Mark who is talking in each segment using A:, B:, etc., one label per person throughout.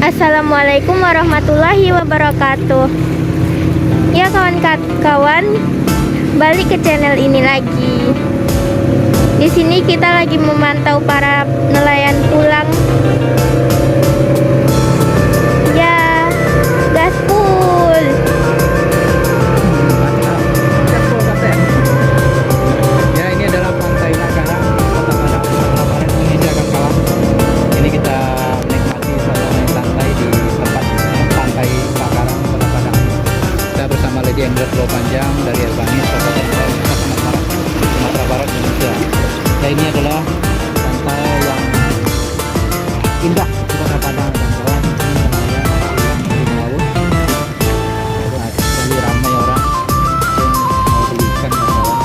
A: Assalamualaikum warahmatullahi wabarakatuh. Ya kawan-kawan, balik ke channel ini lagi. Di sini kita lagi memantau para nelayan pulang. Ya, gaspol.
B: Ya, ini adalah pantai Nagarang, Kota Padang, Barat Indonesia, kawan-kawan. Ini kita menikmati suasana santai di tempat pantai Nagarang, Kota Padang. Kita bersama Lady Angler Pulau Panjang dari Elbanis, Sumatera Barat, Indonesia. Ya, ini adalah pantai yang indah di Kota Padang, kawan-kawan. Ini nelayan di laut. Jadi ramai orang yang mau beli ikan, kawan-kawan.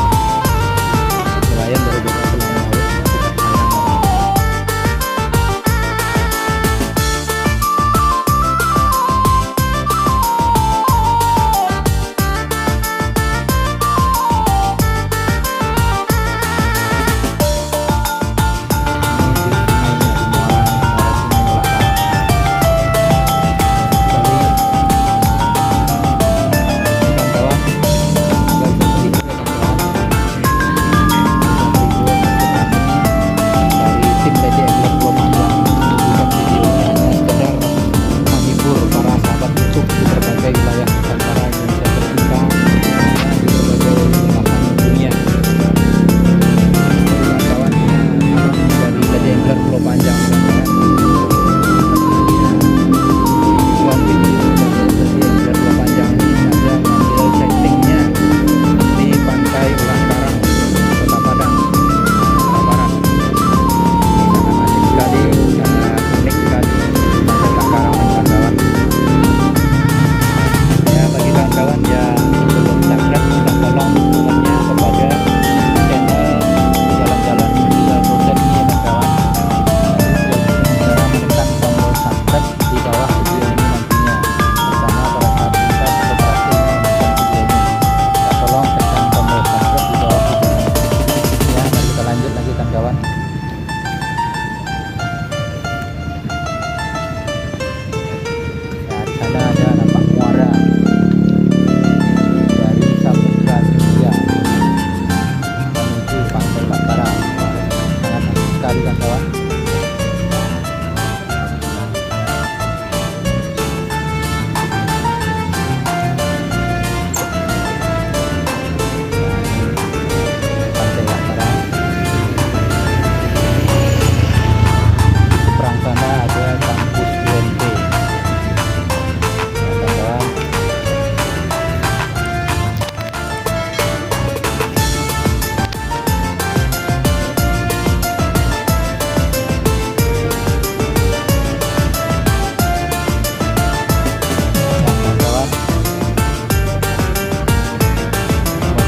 B: Nelayan dari beberapa pulau laut.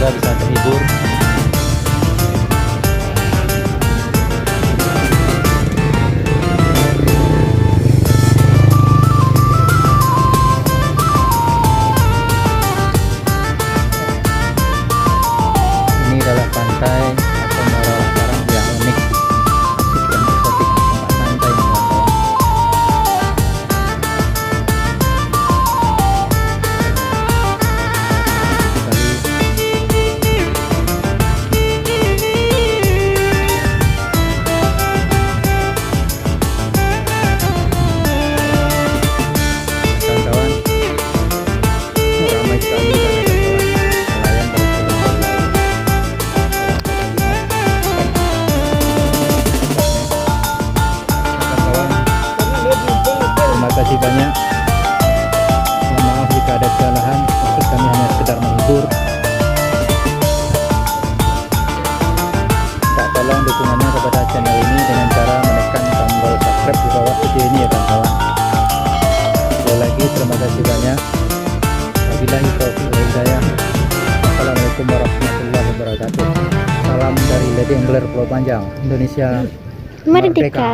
B: Bisa terhibur. Ini adalah pantai atau muara karang yang unik, asik dan eksotik, tempat santai, kawan-kawan. Terima kasih banyak. Mohon maaf jika ada kesalahan. Maksud kami hanya sekedar menghibur. Tak tolong dukungannya kepada channel ini dengan cara menekan tombol subscribe di bawah video ini, ya kawan-kawan. Sekali lagi terima kasih banyak. Wabillahi taufiq wal hidayah. Assalamualaikum warahmatullahi wabarakatuh. Salam dari Lady Angler Pulau Panjang, Indonesia
A: Merdeka.